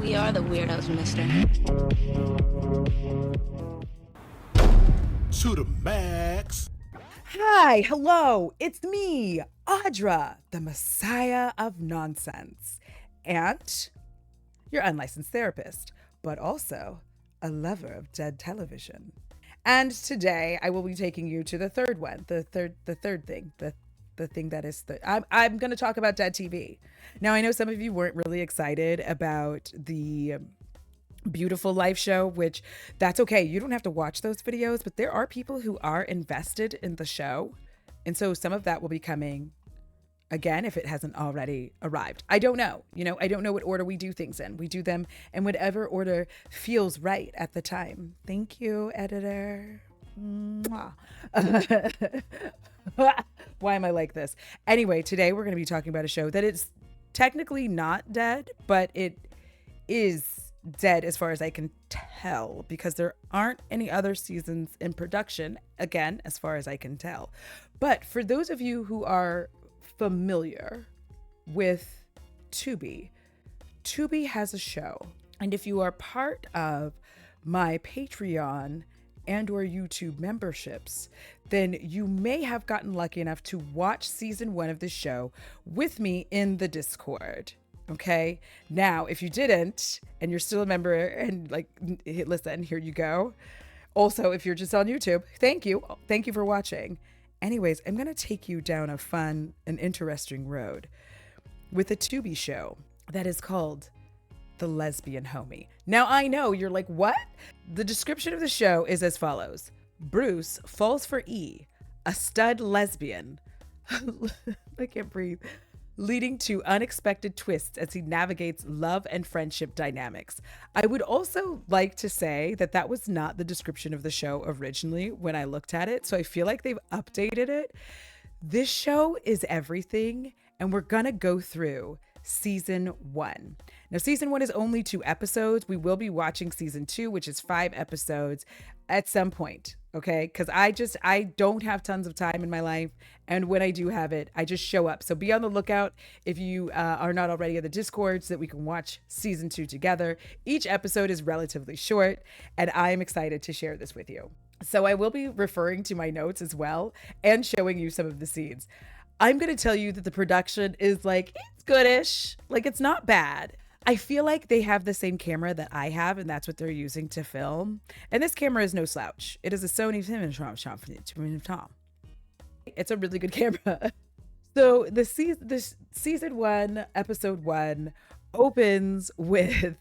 We are the weirdos, mister. To the max. Hi, hello, it's me, Audra, the Messiah of Nonsense, and your unlicensed therapist, but also a lover of dead television. And today I will be taking you to the third one, the third thing, the thing that is I'm going to talk about dead TV. Now I know some of you weren't really excited about the Beautiful Life show, which that's okay. You don't have to watch those videos, but there are people who are invested in the show. And so some of that will be coming again if it hasn't already arrived. I don't know. I don't know what order we do things in. We do them in whatever order feels right at the time. Thank you, editor. Mwah. Why am I like this? Anyway, today we're going to be talking about a show that is technically not dead, but it is dead as far as I can tell, because there aren't any other seasons in production, again, as far as I can tell. But for those of you who are familiar with Tubi, Tubi has a show. And if you are part of my Patreon and or YouTube memberships, then you may have gotten lucky enough to watch season 1 of the show with me in the Discord. Okay. Now, if you didn't, and you're still a member and listen, here you go. Also, if you're just on YouTube, thank you. Thank you for watching. Anyways, I'm going to take you down a fun and interesting road with a Tubi show that is called The Lesbian Homie. Now, I know you're like, what? The description of the show is as follows. Bruce falls for E, a stud lesbian. I can't breathe. Leading to unexpected twists as he navigates love and friendship dynamics. I would also like to say that was not the description of the show originally when I looked at it, so I feel like they've updated it. This show is everything, and we're gonna go through season 1. Now, season 1 is only 2 episodes. We will be watching season 2, which is 5 episodes at some point, okay? Because I don't have tons of time in my life, and when I do have it, I just show up. So be on the lookout if you are not already in the Discord so that we can watch season 2 together. Each episode is relatively short, and I am excited to share this with you. So I will be referring to my notes as well and showing you some of the scenes. I'm going to tell you that the production is it's goodish. It's not bad. I feel like they have the same camera that I have, and that's what they're using to film. And this camera is no slouch. It is a Sony Tom. It's a really good camera. So the season 1, episode 1 opens with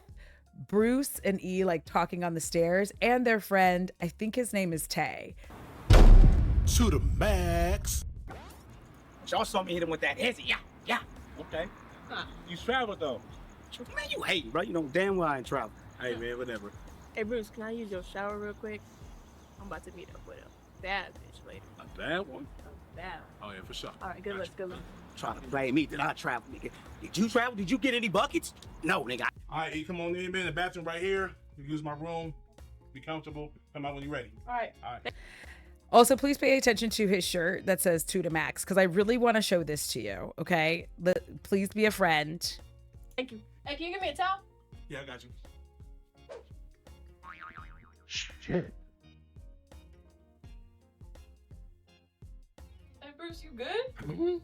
Bruce and E talking on the stairs, and their friend, I think his name is Tay. To the max. Y'all saw me hit him with that hezzy. Yeah. Okay. You travel though. Man, you hating, bro. You know damn well I ain't travel. Hey man, whatever. Hey Bruce, can I use your shower real quick? I'm about to meet up with a bad bitch later. A bad one? Bad. Oh yeah, for sure. All right, good luck. Trying to blame me. Did I travel, nigga? Did you travel? Did you get any buckets? No, nigga. All right, E, come on in, man. The bathroom right here. You use my room. Be comfortable. Come out when you're ready. All right. Also, please pay attention to his shirt that says to max, because I really want to show this to you, okay? Please be a friend. Thank you. Hey, can you give me a towel? Yeah, I got you. Shit. Hey Bruce, you good?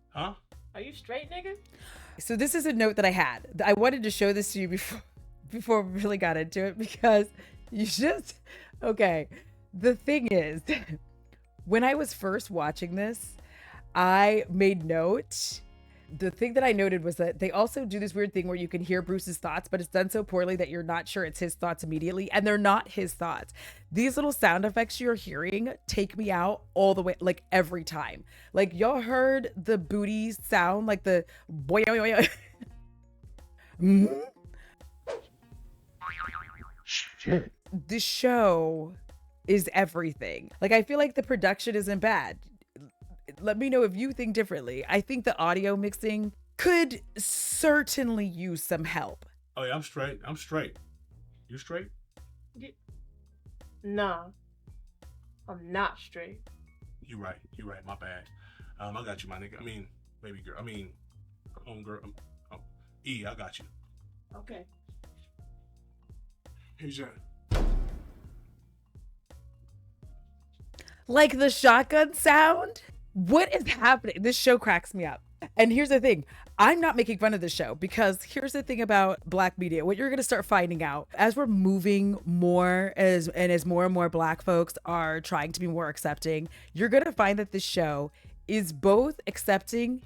Huh? Are you straight, nigga? So this is a note that I had. I wanted to show this to you before we really got into it, because you just, okay. The thing is, when I was first watching this, I made note. The thing that I noted was that they also do this weird thing where you can hear Bruce's thoughts, but it's done so poorly that you're not sure it's his thoughts immediately, and they're not his thoughts. These little sound effects you're hearing take me out all the way, every time. Y'all heard the booty sound, the boy. Shit. The show is everything. I feel like the production isn't bad. Let me know if you think differently. I think the audio mixing could certainly use some help. Oh yeah, I'm straight. You straight? Nah, I'm not straight. You right. My bad. I got you, my nigga. I mean, baby girl. I mean, homegirl. E, I got you. Okay. Here's your. Like the shotgun sound? What is happening? This show cracks me up. And here's the thing. I'm not making fun of the show because here's the thing about Black media. What you're going to start finding out as we're moving more as more and more Black folks are trying to be more accepting, you're going to find that this show is both accepting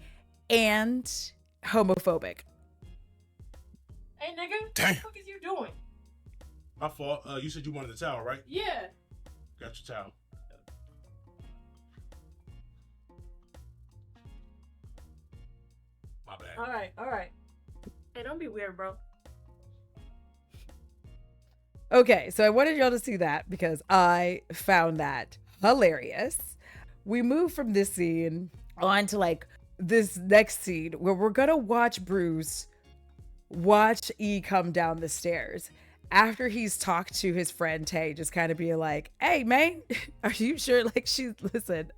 and homophobic. Hey, nigga. Damn. What the fuck is you doing? My fault. You said you wanted the towel, right? Yeah. Got your towel. My bad. All right. Hey, don't be weird, bro. Okay, so I wanted y'all to see that because I found that hilarious. We move from this scene on to like this next scene where we're gonna watch Bruce watch E come down the stairs after he's talked to his friend Tay, just kind of being like, hey man, are you sure? Like, listen,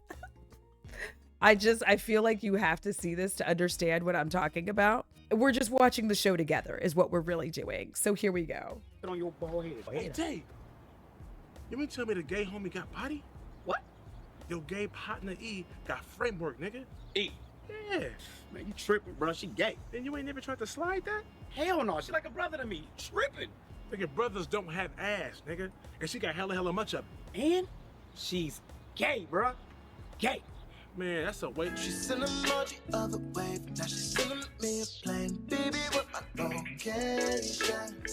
I feel like you have to see this to understand what I'm talking about. We're just watching the show together is what we're really doing. So here we go. Put on your bald head. Hey, Tay. You mean tell me the gay homie got body? What? Your gay partner E got framework, nigga. E. Yeah. Man, you tripping, bro. She gay. And you ain't never tried to slide that? Hell no. She like a brother to me. Tripping. Nigga, brothers don't have ass, nigga. And she got hella much of it. And she's gay, bro. Gay. Man, that's a way. She sent an emoji of the wave, now she's sending me a plane. Baby, what my location?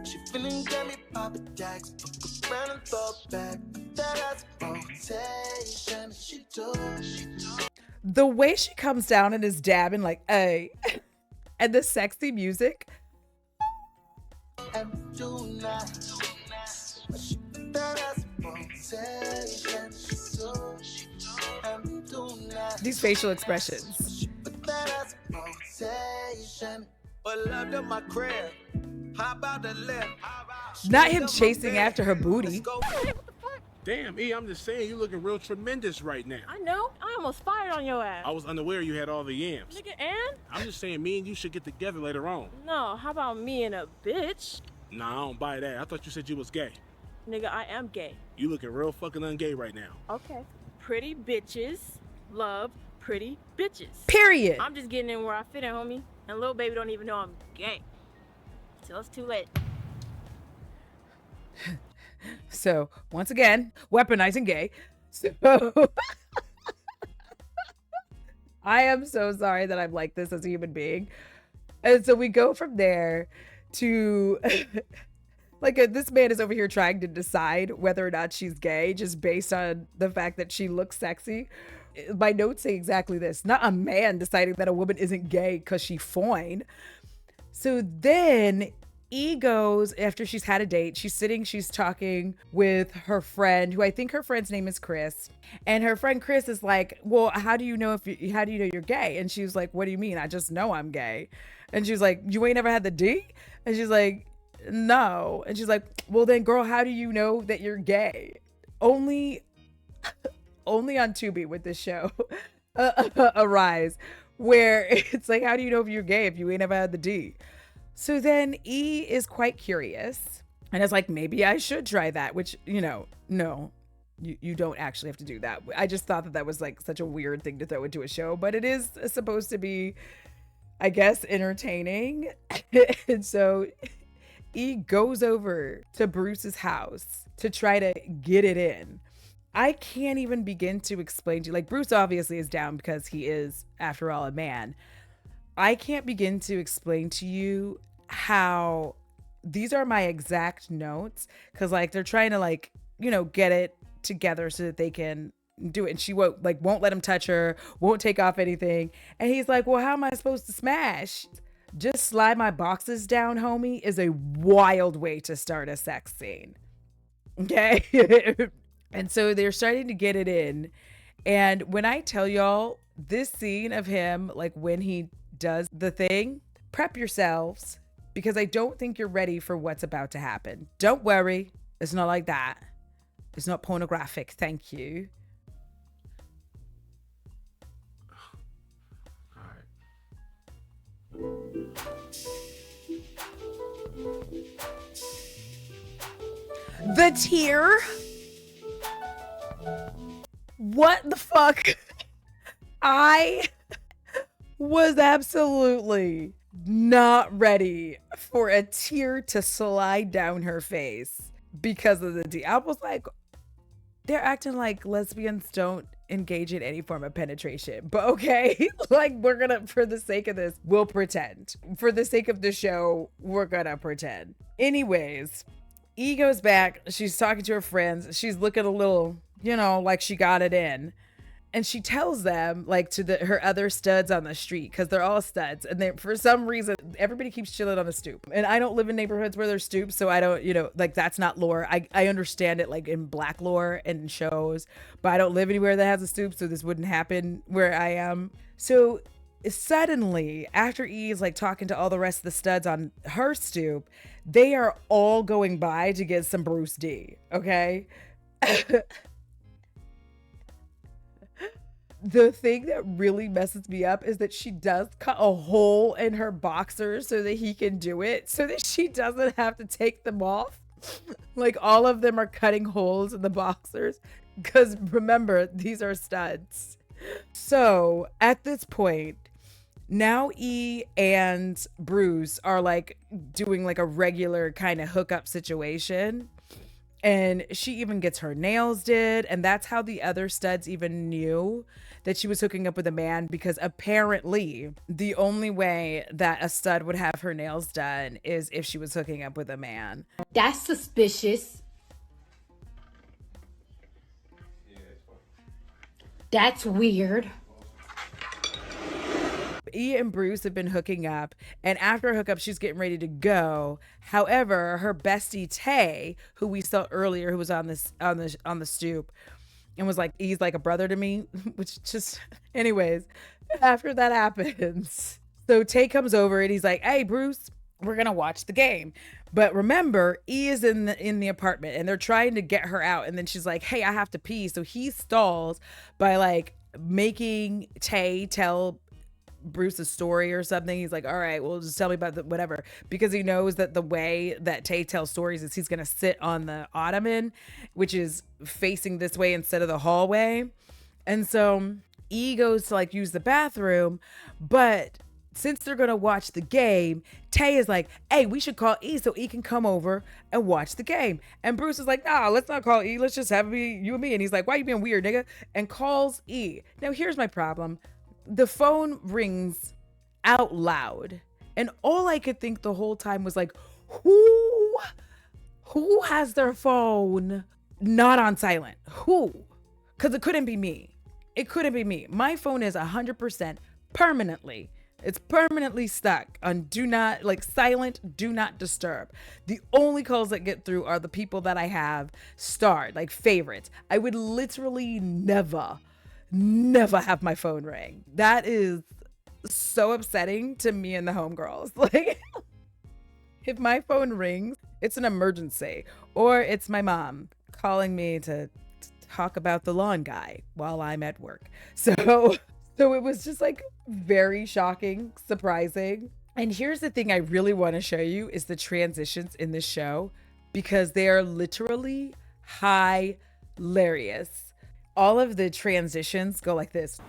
She feeling got me Papa Jacks, look around and throw it back. That ass rotation, she do. The way she comes down and is dabbing like, hey, and the sexy music. And do not. That ass rotation, she do. And do not. These facial expressions. That ass rotation. But love to my crib. How about the left? Not him chasing after her booty. Damn, E, I'm just saying, you looking real tremendous right now. I know. I almost fired on your ass. I was unaware you had all the yams. Nigga, and? I'm just saying, me and you should get together later on. No, how about me and a bitch? Nah, I don't buy that. I thought you said you was gay. Nigga, I am gay. You looking real fucking ungay right now. Okay. Pretty bitches love pretty bitches. Period. I'm just getting in where I fit in, homie. And little baby don't even know I'm gay. Till it's too late. So once again, weaponizing gay. So I am so sorry that I'm like this as a human being. And so we go from there to this man is over here trying to decide whether or not she's gay just based on the fact that she looks sexy. My notes say exactly this. Not a man deciding that a woman isn't gay because she's fine. So then E goes, after she's had a date, she's talking with her friend, who I think her friend's name is Chris. And her friend Chris is like, well, how do you know you're gay? And she was like, what do you mean? I just know I'm gay. And she's like, you ain't never had the D? And she's like, no. And she's like, well then girl, how do you know that you're gay? Only on Tubi with this show arise, where it's like, how do you know if you're gay if you ain't never had the D? So then E is quite curious and is like, maybe I should try that, which, no, you don't actually have to do that. I just thought that was like such a weird thing to throw into a show, but it is supposed to be, I guess, entertaining. And so E goes over to Bruce's house to try to get it in. I can't even begin to explain to you, like, Bruce obviously is down because he is, after all, a man. I can't begin to explain to you how these are my exact notes, because like they're trying to get it together so that they can do it, and she won't let him touch her, won't take off anything, and he's like, well, how am I supposed to smash? Just slide my boxes down, homie, is a wild way to start a sex scene. Okay. And so they're starting to get it in, and when I tell y'all this scene of him, like when he does the thing, prep yourselves, because I don't think you're ready for what's about to happen. Don't worry, it's not like that. It's not pornographic, thank you. All right. The tear? What the fuck? I was absolutely not ready for a tear to slide down her face because of the D. I was like, they're acting like lesbians don't engage in any form of penetration, but okay, like we're gonna, for the sake of this, we'll pretend. For the sake of the show, we're gonna pretend. Anyways, E goes back, she's talking to her friends, she's looking a little, you know, like she got it in. And she tells them, like, to her other studs on the street, because they're all studs. And they, for some reason, everybody keeps chilling on the stoop. And I don't live in neighborhoods where there's stoops, so I don't, you know, like, that's not lore. I understand it, like, in black lore and shows, but I don't live anywhere that has a stoop, so this wouldn't happen where I am. So suddenly, after E is, like, talking to all the rest of the studs on her stoop, they are all going by to get some Bruce D, okay? The thing that really messes me up is that she does cut a hole in her boxers so that he can do it, so that she doesn't have to take them off. Like, all of them are cutting holes in the boxers, because remember, these are studs. So at this point, now E and Bruce are like doing like a regular kind of hookup situation. And she even gets her nails did. And that's how the other studs even knew that she was hooking up with a man, because apparently the only way that a stud would have her nails done is if she was hooking up with a man. That's suspicious. That's weird. E and Bruce have been hooking up, and after a hookup, she's getting ready to go. However, her bestie Tay, who we saw earlier, who was on the stoop, and was like, he's like a brother to me, which just, anyways, after that happens, so Tay comes over and he's like, hey, Bruce, we're gonna watch the game. But remember, E is in the apartment and they're trying to get her out, and then she's like, hey, I have to pee. So he stalls by like making Tay tell Bruce's story or something. He's like, all right, well, just tell me about the whatever, because he knows that the way that Tay tells stories is he's gonna sit on the ottoman, which is facing this way instead of the hallway. And so E goes to like use the bathroom, but since they're gonna watch the game, Tay is like, hey, we should call E so E can come over and watch the game. And Bruce is like, nah, let's not call E, let's just have it be you and me. And he's like, why you being weird, nigga? And calls E. Now here's my problem. The phone rings out loud, and all I could think the whole time was like, who has their phone not on silent? Who? Because it couldn't be me. It couldn't be me. My phone is 100% permanently. It's permanently stuck on do not, like, silent, do not disturb. The only calls that get through are the people that I have starred, like favorites. I would literally never have my phone ring. That is so upsetting to me and the homegirls. Like, if my phone rings, it's an emergency, or it's my mom calling me to talk about the lawn guy while I'm at work. So it was just like very shocking, surprising. And here's the thing I really want to show you is the transitions in this show, because they are literally hilarious. All of the transitions go like this.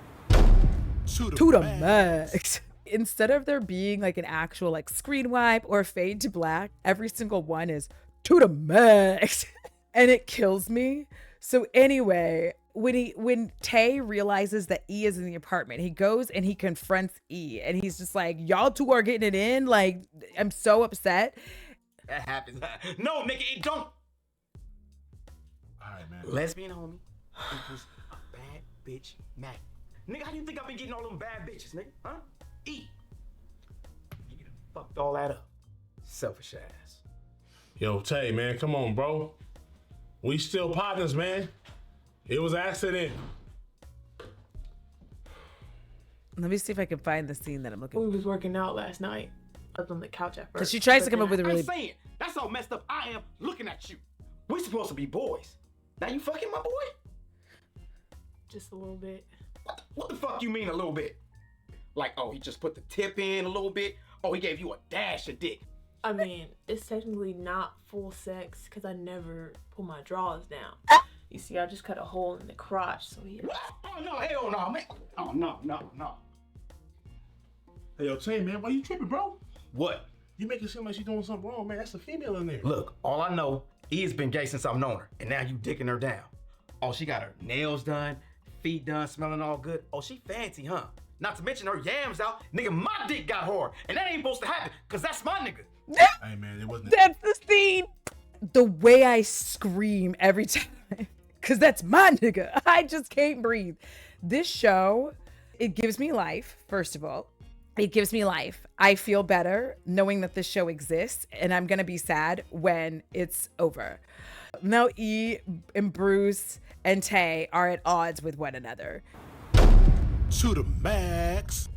To the max. Instead of there being like an actual like screen wipe or fade to black, every single one is to the max. And it kills me. So anyway, when Tay realizes that E is in the apartment, he goes and he confronts E, and he's just like, y'all two are getting it in. Like, I'm so upset. That happens. No, nigga, it don't. All right, man. Lesbian homie equals a bad bitch Mac. Nigga, how do you think I've been getting all them bad bitches, nigga? Huh? E. You done fucked all that up. Selfish ass. Yo, Tay, man, come on, bro. We still partners, man. It was an accident. Let me see if I can find the scene that I'm looking We for. was working out last night. I was on the couch at first. Because she tries to come up with a really... I'm saying, that's how messed up I am looking at you. We're supposed to be boys. Now you fucking my boy? Just a little bit. What the fuck you mean a little bit? Like, oh, he just put the tip in a little bit? Oh, he gave you a dash of dick. I mean, it's technically not full sex because I never pull my drawers down. You see, I just cut a hole in the crotch, so yeah. Oh, no, hell no, man. Oh, no. Hey, yo, Tay, man, why you tripping, bro? What? You make it seem like she's doing something wrong, man. That's a female in there. Look, all I know, E's been gay since I've known her, and now you dicking her down. Oh, she got her nails done, feet done, smelling all good. Oh, she fancy, huh? Not to mention her yams out. Nigga, my dick got hard, and that ain't supposed to happen, because that's my nigga. Hey, man, it wasn't. That's the scene. The way I scream every time, because that's my nigga. I just can't breathe. This show, it gives me life, first of all. It gives me life. I feel better knowing that this show exists, and I'm going to be sad when it's over. Now E and Bruce and Tay are at odds with one another. To the max.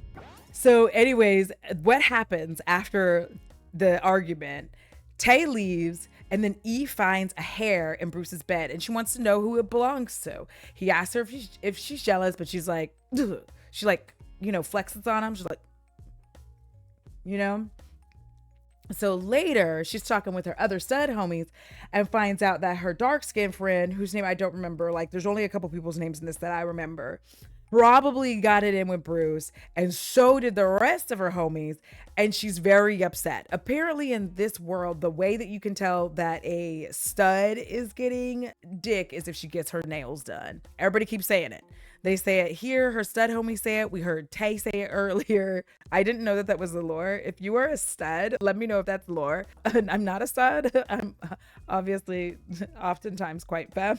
So anyways, what happens after the argument? Tay leaves, and then E finds a hair in Bruce's bed, and she wants to know who it belongs to. He asks her if she's jealous, but she's like, ugh. She like, flexes on him. She's like, So later, she's talking with her other stud homies and finds out that her dark-skinned friend, whose name I don't remember, like there's only a couple people's names in this that I remember, probably got it in with Bruce, and so did the rest of her homies, and she's very upset. Apparently in this world, the way that you can tell that a stud is getting dick is if she gets her nails done. Everybody keeps saying it. They say it here, her stud homies say it. We heard Tay say it earlier. I didn't know that was the lore. If you are a stud, let me know if that's lore. I'm not a stud. I'm obviously oftentimes quite femme.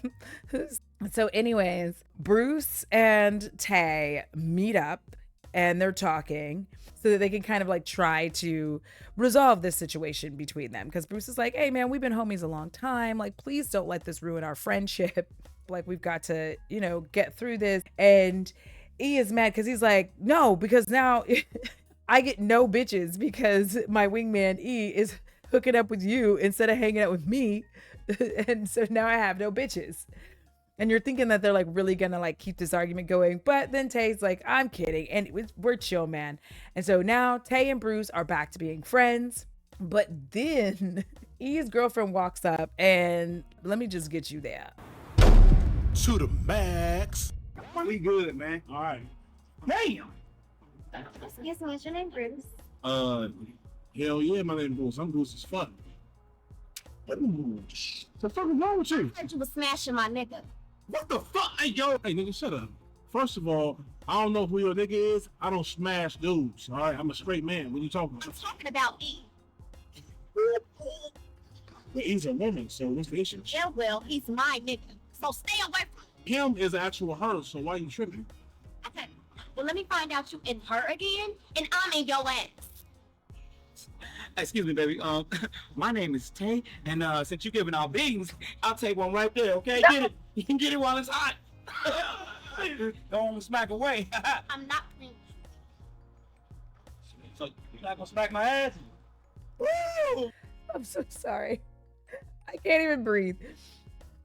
So anyways, Bruce and Tay meet up and they're talking so that they can kind of like try to resolve this situation between them. Because Bruce is like, hey man, we've been homies a long time. Like, please don't let this ruin our friendship. Like, we've got to, get through this. And E is mad because he's like, no, because now I get no bitches because my wingman E is hooking up with you instead of hanging out with me. And so now I have no bitches. And you're thinking that they're like really gonna like keep this argument going. But then Tay's like, I'm kidding. And we're chill, man. And so now Tay and Bruce are back to being friends. But then E's girlfriend walks up and let me just get you there. To the max. We good, man. All right. Damn. Excuse me, what's your name, Bruce? Hell yeah, my name is Bruce. I'm Bruce as fuck. Ooh, the fuck is wrong with you? I heard you was smashing my nigga. What the fuck? Hey, yo. Hey, nigga, shut up. First of all, I don't know who your nigga is. I don't smash dudes, all right? I'm a straight man. What are you talking I'm about? talking about E. He's a woman, so what's the issue? Yeah, well, he's my nigga. So stay away from Him is actual her, so why you tripping? Okay. Well, let me find out you in her again, and I'm in your ass. Excuse me, baby. My name is Tay, and since you're giving out beans, I'll take one right there. Okay, get it. You can get it while it's hot. Go on and smack away. I'm not playing. So you're not gonna smack my ass? Woo! I'm so sorry. I can't even breathe.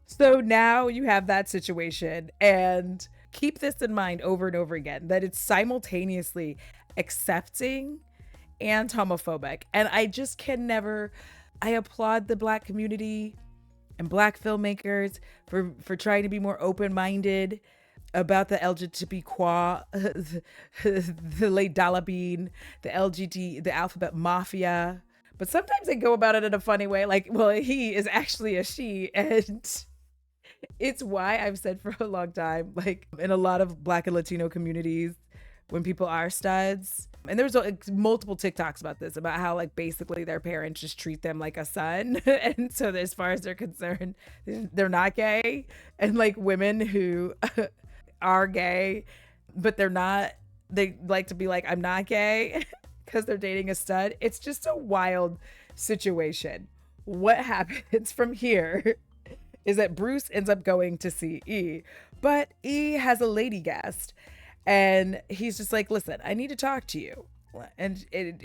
So now you have that situation, and keep this in mind over and over again, that it's simultaneously accepting and homophobic. And I just can never, I applaud the Black community and Black filmmakers for trying to be more open-minded about the LGBTQ, the late Dalabine, the LGBT, the alphabet mafia. But sometimes they go about it in a funny way. Like, well, he is actually a she, and it's why I've said for a long time, like in a lot of Black and Latino communities, when people are studs, and there's multiple TikToks about this, about how like basically their parents just treat them like a son. And so as far as they're concerned, they're not gay. And like women who are gay, but they're not, they like to be like, I'm not gay because they're dating a stud. It's just a wild situation. What happens from here is that Bruce ends up going to see E, but E has a lady guest, and he's just like, listen, I need to talk to you. And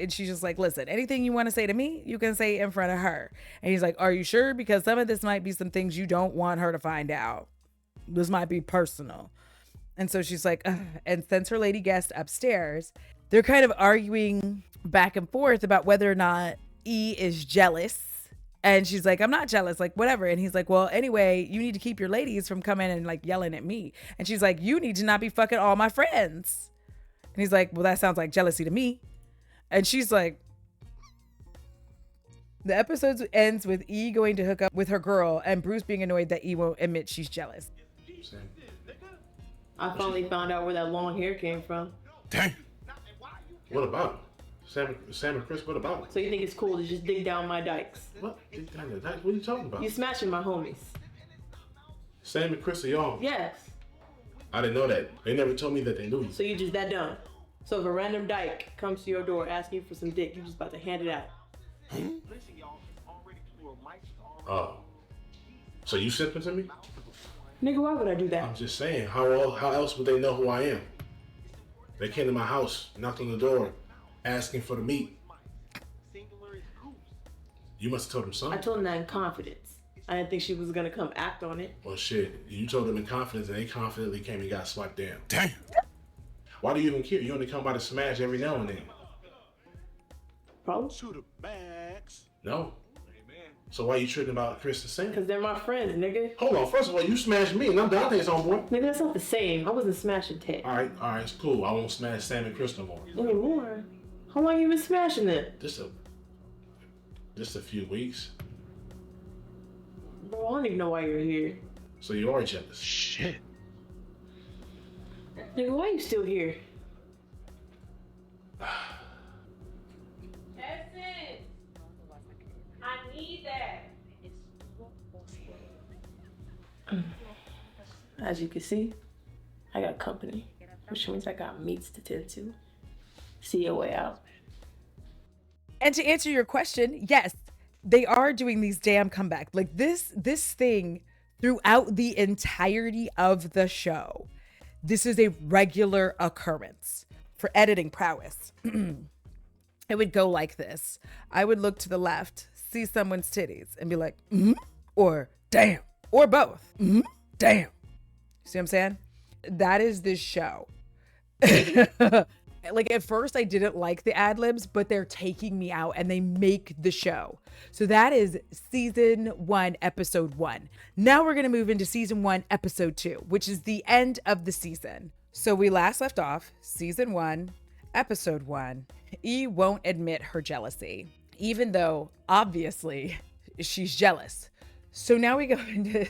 she's just like, listen, anything you want to say to me, you can say in front of her. And he's like, are you sure? Because some of this might be some things you don't want her to find out. This might be personal. And so she's like, ugh. And sends her lady guest upstairs. They're kind of arguing back and forth about whether or not E is jealous. And she's like, I'm not jealous, like whatever. And he's like, well, anyway, you need to keep your ladies from coming and like yelling at me. And she's like, you need to not be fucking all my friends. And he's like, well, that sounds like jealousy to me. And she's like, the episode ends with E going to hook up with her girl and Bruce being annoyed that E won't admit she's jealous. I finally found out where that long hair came from. Damn. What about him? Sam and Chris, what about him? So you think it's cool to just dig down my dykes? What? Dig down your dykes? What are you talking about? You smashing my homies. Sam and Chris are y'all. Yes. I didn't know that. They never told me that they knew you. So you just that dumb. So if a random dyke comes to your door asking you for some dick, you just about to hand it out. Oh. So you simping to me? Nigga, why would I do that? I'm just saying, how else would they know who I am? They came to my house, knocked on the door, asking for the meat. You must have told them I something. told him that in confidence. I didn't think she was gonna come act on it. Well, shit, you told them in confidence, and they confidently came and got swiped down. Damn. Why do you even care? You only come by to smash every now and then. Problem? To the max. No. So why you tripping about Chris and Sam? Because they're my friends, nigga. Hold on, first of all, you smashed me, and I'm Dante's homeboy. Nigga, that's not the same. I wasn't smashing Ted. All right, it's cool. I won't smash Sam and Chris no more. Anymore? How long you been smashing it? Just a few weeks. Bro, I don't even know why you're here. So you are jealous. Shit. Nigga, why you still here? Essence! I need that. As you can see, I got company, which means I got meats to tend to. See your way out. And to answer your question, yes, they are doing these damn comebacks. Like this thing throughout the entirety of the show. This is a regular occurrence for editing prowess. It would go like this. I would look to the left, see someone's titties and be like, or damn, or both. Damn. See what I'm saying? That is this show. Like at first I didn't like the ad libs, but they're taking me out and they make the show. So that is season 1, episode 1. Now we're going to move into season 1, episode 2, which is the end of the season. So we last left off season 1, episode 1. E won't admit her jealousy, even though obviously she's jealous. So now we go into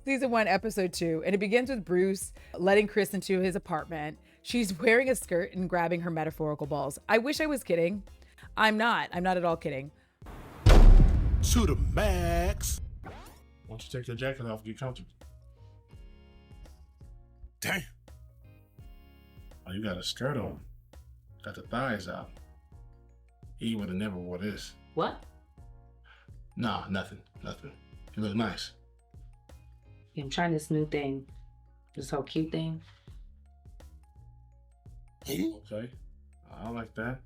season 1, episode 2, and it begins with Bruce letting Chris into his apartment. She's wearing a skirt and grabbing her metaphorical balls. I wish I was kidding. I'm not at all kidding. To the max. Why don't you take your jacket off and get comfortable? Damn. Oh, you got a skirt on. Got the thighs out. He would have never wore this. What? Nah, nothing. You look nice. Yeah, I'm trying this new thing. This whole cute thing. Okay. I like that.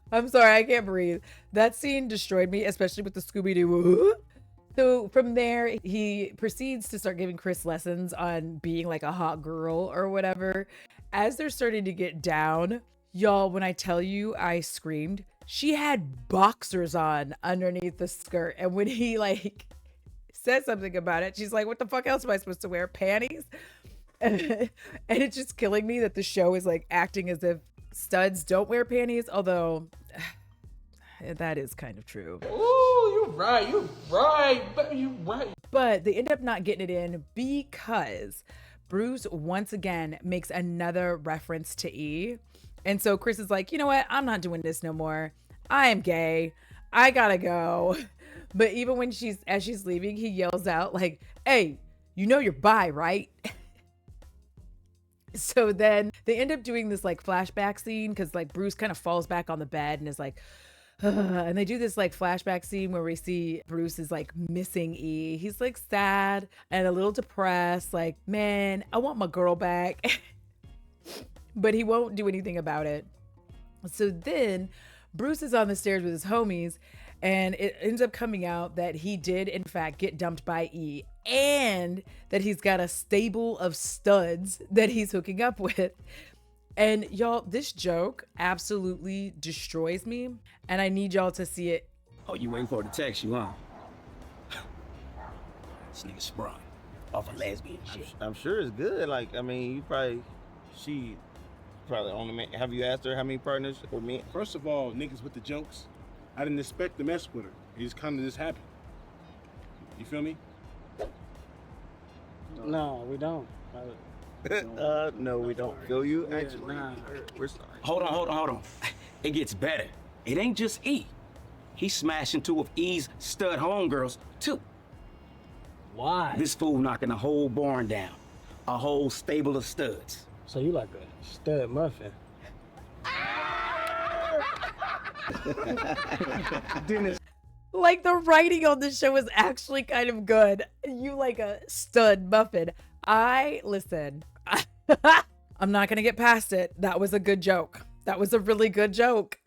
I'm sorry, I can't breathe. That scene destroyed me, especially with the Scooby-Doo. So from there, he proceeds to start giving Chris lessons on being like a hot girl or whatever. As they're starting to get down, y'all, when I tell you I screamed, she had boxers on underneath the skirt. And when he like said something about it, she's like, what the fuck else am I supposed to wear? Panties? And it's just killing me that the show is like acting as if studs don't wear panties, although that is kind of true. Ooh, you're right. But they end up not getting it in because Bruce once again makes another reference to E. And so Chris is like, you know what? I'm not doing this no more. I am gay. I gotta go. But even when as she's leaving, he yells out like, hey, you know you're bi, right? So then they end up doing this like flashback scene because like Bruce kind of falls back on the bed and is like, and they do this like flashback scene where we see Bruce is like missing E. He's like sad and a little depressed, like, man, I want my girl back. But he won't do anything about it. So then Bruce is on the stairs with his homies and it ends up coming out that he did in fact get dumped by E and that he's got a stable of studs that he's hooking up with. And y'all, this joke absolutely destroys me, and I need y'all to see it. Oh, you waiting for her to text you, huh? This nigga sprung off a lesbian shit. I'm sure it's good. Like, I mean, she probably only make, have you asked her how many partners or me? First of all, niggas with the jokes, I didn't expect to mess with her. It just kind of just happened. You feel me? No, we don't. No, we don't feel you. Actually, we're sorry. Hold on. It gets better. It ain't just E. He's smashing two of E's stud homegirls, too. Why? This fool knocking a whole barn down. A whole stable of studs. So you like a stud muffin? Dennis. Like, the writing on this show is actually kind of good. You like a stud muffin. Listen, I'm not going to get past it. That was a good joke. That was a really good joke.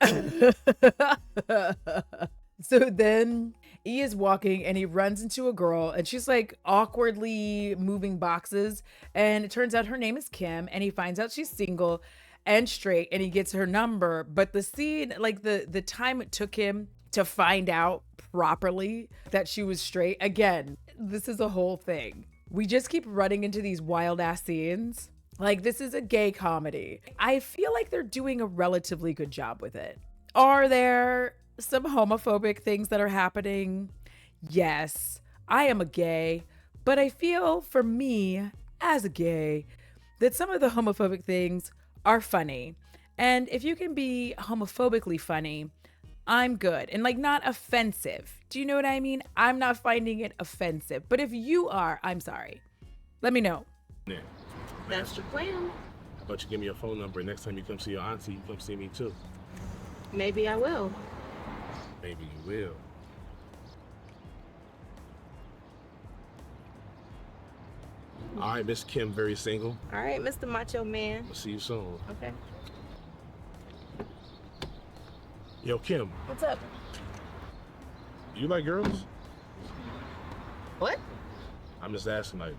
So then E is walking and he runs into a girl and she's like awkwardly moving boxes. And it turns out her name is Kim, and he finds out she's single and straight, and he gets her number. But the scene, like the time it took him to find out properly that she was straight, again, this is a whole thing. We just keep running into these wild ass scenes. Like, this is a gay comedy. I feel like they're doing a relatively good job with it. Are there some homophobic things that are happening? Yes, I am a gay, but I feel for me as a gay that some of the homophobic things are funny. And if you can be homophobically funny, I'm good. And like, not offensive. Do you know what I mean? I'm not finding it offensive. But if you are, I'm sorry. Let me know. Yeah. That's the plan. How about you give me your phone number, and next time you come see your auntie, you come see me too. Maybe I will. Maybe you will. All right, Miss Kim, very single. All right, Mr. Macho Man. I'll see you soon. Okay. Yo, Kim, What's up? you like girls? What? I'm just asking, like,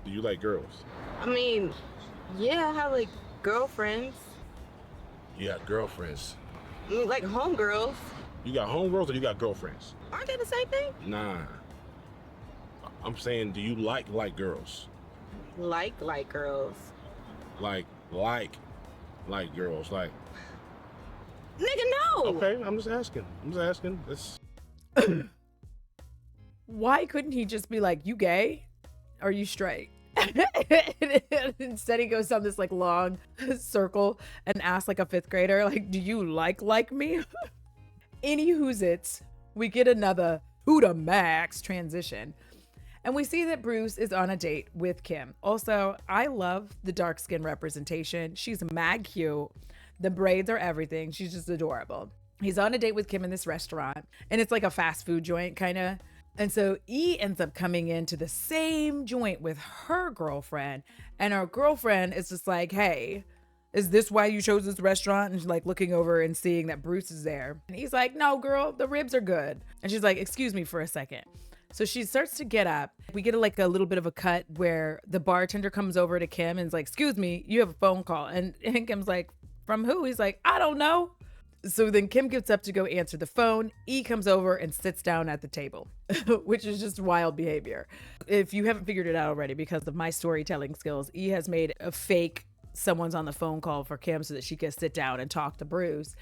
do you like girls? I mean, yeah, I have like girlfriends. You got girlfriends. I mean, like homegirls. You got homegirls or you got girlfriends? Aren't they the same thing? Nah. I'm saying, do you like girls? Like girls. Like girls, like. Nigga, no! Okay, I'm just asking. It's... Why couldn't he just be like, you gay? Are you straight? Instead he goes down this like long circle and asks like a fifth grader, like, do you like me? Anywho's it, we get another who to max transition. And we see that Bruce is on a date with Kim. Also, I love the dark skin representation. She's mad cute. The braids are everything. She's just adorable. He's on a date with Kim in this restaurant, and it's like a fast food joint kind of. And so E ends up coming into the same joint with her girlfriend, and her girlfriend is just like, hey, is this why you chose this restaurant? And she's like looking over and seeing that Bruce is there. And he's like, no, girl, the ribs are good. And she's like, excuse me for a second. So she starts to get up. We get like a little bit of a cut where the bartender comes over to Kim and is like, excuse me, you have a phone call. And Kim's like, from who? He's like, I don't know. So then Kim gets up to go answer the phone. E comes over and sits down at the table, which is just wild behavior. If you haven't figured it out already, because of my storytelling skills, E has made a fake someone's on the phone call for Kim so that she can sit down and talk to Bruce.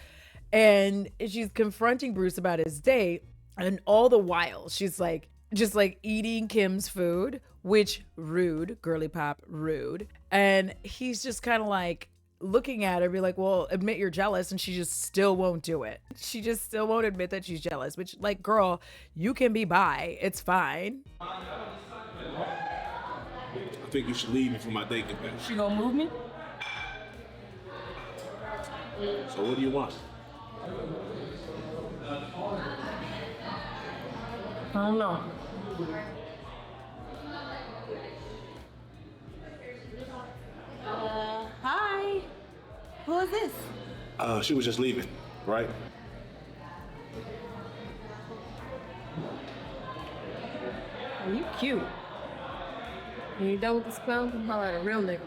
And she's confronting Bruce about his date. And all the while, she's like, just like eating Kim's food, which rude, girly pop, rude. And he's just kind of like, looking at her, be like, well, admit you're jealous, and she just still won't do it. She just still won't admit that she's jealous, which, like, girl, you can be bi. It's fine. I think you should leave before my date gets back. She gonna move me? So what do you want? I don't know. Hi. Who is this? She was just leaving, right? Are you cute? When you done with this clown, I'm like a real nigga.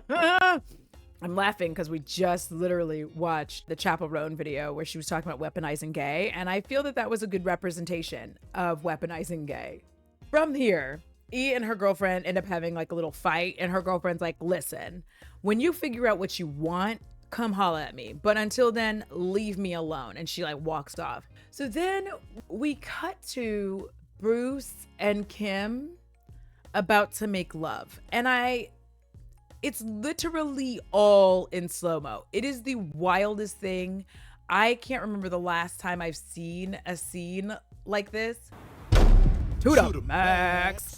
I'm laughing because we just literally watched the Chapel Roan video where she was talking about weaponizing gay, and I feel that that was a good representation of weaponizing gay. From here, E and her girlfriend end up having like a little fight, and her girlfriend's like, listen, when you figure out what you want, come holla at me. But until then, leave me alone. And she like walks off. So then we cut to Bruce and Kim about to make love. And it's literally all in slow-mo. It is the wildest thing. I can't remember the last time I've seen a scene like this. To the max.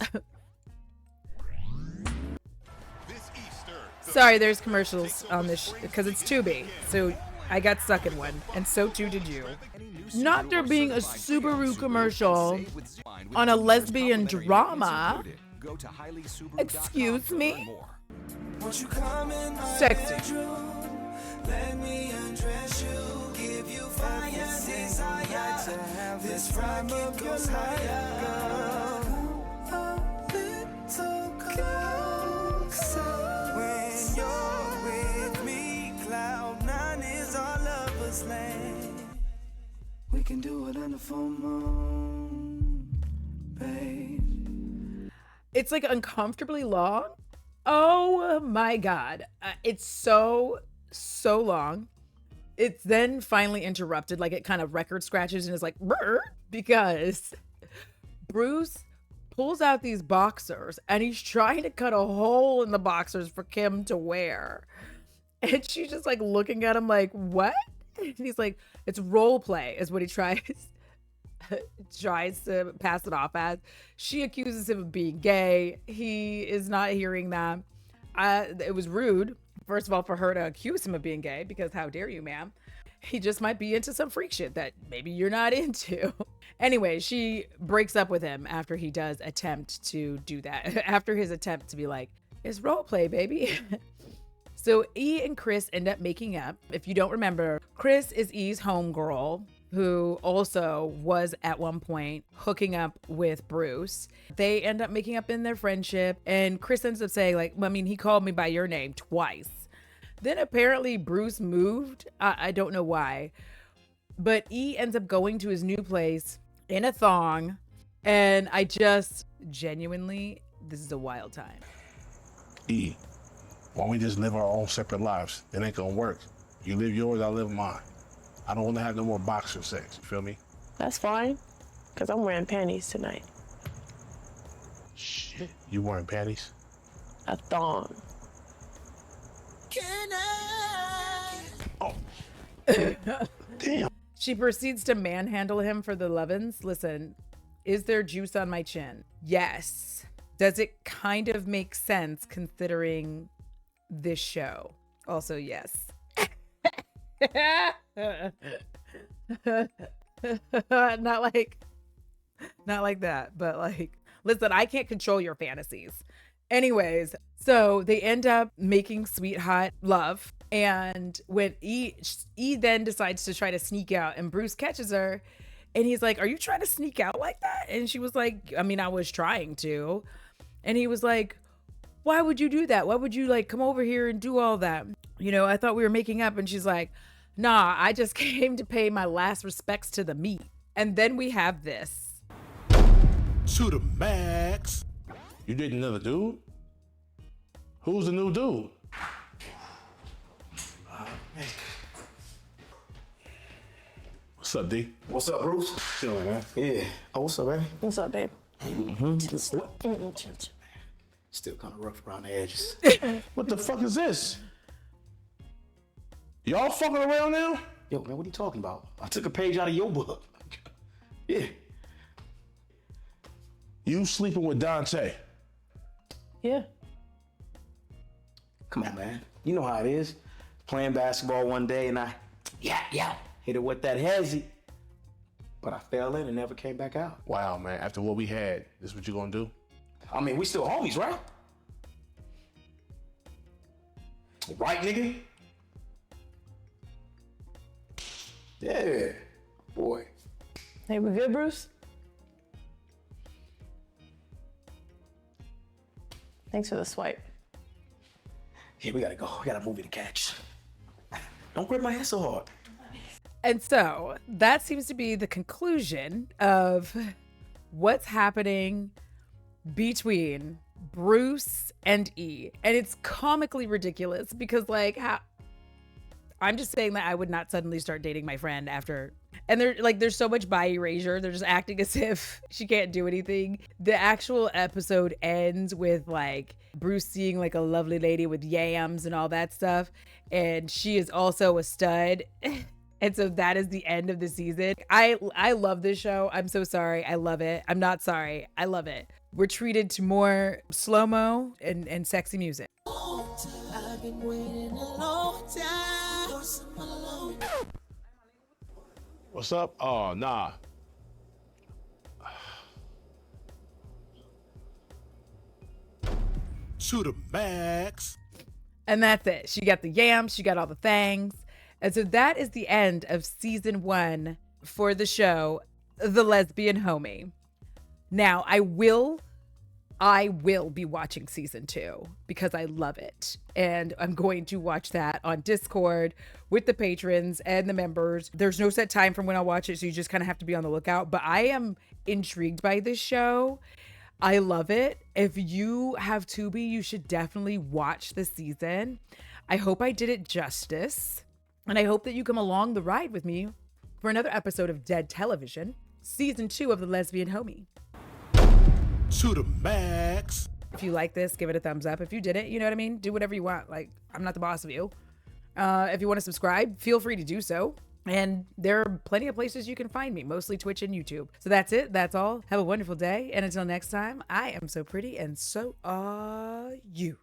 Sorry, there's commercials on this because it's Tubi. So I got stuck in one, and so too did you. Not there being a Subaru commercial on a lesbian drama. Excuse me? Sexy. Let me undress you, give you fire, desire. This rocket goes higher. A little closer. When you're with me, cloud nine is our lover's land. We can do it on the full moon, babe. It's like uncomfortably long. Oh my God. It's so long. It's then finally interrupted, like it kind of record scratches and is like, brr, because Bruce pulls out these boxers and he's trying to cut a hole in the boxers for Kim to wear. And she's just like looking at him like, what? And he's like, it's role play is what he tries to pass it off as. She accuses him of being gay. He is not hearing that. It was rude, first of all, for her to accuse him of being gay, because how dare you, ma'am? He just might be into some freak shit that maybe you're not into. Anyway, she breaks up with him after he does attempt to do that. After his attempt to be like, it's role play, baby. So E and Chris end up making up. If you don't remember, Chris is E's homegirl, who also was at one point hooking up with Bruce. They end up making up in their friendship, and Chris ends up saying, like, I mean, he called me by your name twice. Then apparently Bruce moved. I don't know why. But E ends up going to his new place in a thong, and I just genuinely, this is a wild time. E, why don't we just live our own separate lives? It ain't gonna work. You live yours, I live mine. I don't want to have no more boxer sex, you feel me? That's fine, because I'm wearing panties tonight. Shit, you wearing panties? A thong. Can I? Oh. Damn. She proceeds to manhandle him for the lovin's. Listen, is there juice on my chin? Yes. Does it kind of make sense considering this show? Also, yes. not like that, but like, listen, I can't control your fantasies. Anyways, so they end up making sweet hot love, and when E then decides to try to sneak out, and Bruce catches her, and he's like, are you trying to sneak out like that? And she was like, I mean, I was trying to. And he was like, why would you do that? Why would you like come over here and do all that? You know, I thought we were making up. And she's like, nah, I just came to pay my last respects to the meat. And then we have this. To the max. You dating another dude? Who's the new dude? What's up, D? What's up, Bruce? Chilling, man. Yeah. Oh, what's up, baby? What's up, babe? Still kind of rough around the edges. What the fuck is this? Y'all fucking around now? Yo, man, what are you talking about? I took a page out of your book. Yeah. You sleeping with Dante? Yeah. Come on, man. You know how it is. Playing basketball one day and I hit it with that hezzy. But I fell in and never came back out. Wow, man. After what we had, this what you gonna do? I mean, we still homies, right? Right, nigga? Yeah, boy. Hey, we good, Bruce? Thanks for the swipe. Here, we gotta go. We got a movie to catch. Don't grip my head so hard. And so that seems to be the conclusion of what's happening between Bruce and E. And it's comically ridiculous because, like, I'm just saying that I would not suddenly start dating my friend after. And there's so much by erasure. They're just acting as if she can't do anything. The actual episode ends with like Bruce seeing like a lovely lady with yams and all that stuff. And she is also a stud. And so that is the end of the season. I love this show. I'm so sorry. I love it. I'm not sorry. I love it. We're treated to more slow-mo and sexy music. I've been waiting a long time for someone alone. What's up? Oh, nah. To the max. And that's it. She got the yams. She got all the things. And so that is the end of season 1 for the show, The Lesbian Homie. Now, I will be watching season 2 because I love it. And I'm going to watch that on Discord with the patrons and the members. There's no set time from when I'll watch it, so you just kind of have to be on the lookout. But I am intrigued by this show. I love it. If you have Tubi, you should definitely watch the season. I hope I did it justice. And I hope that you come along the ride with me for another episode of Dead Television, season 2 of The Lesbian Homie. To the max. If you like this, give it a thumbs up. If you didn't, you know what I mean? Do whatever you want. Like, I'm not the boss of you. If you want to subscribe, feel free to do so. And there are plenty of places you can find me, mostly Twitch and YouTube. So that's it. That's all. Have a wonderful day. And until next time, I am so pretty and so are you.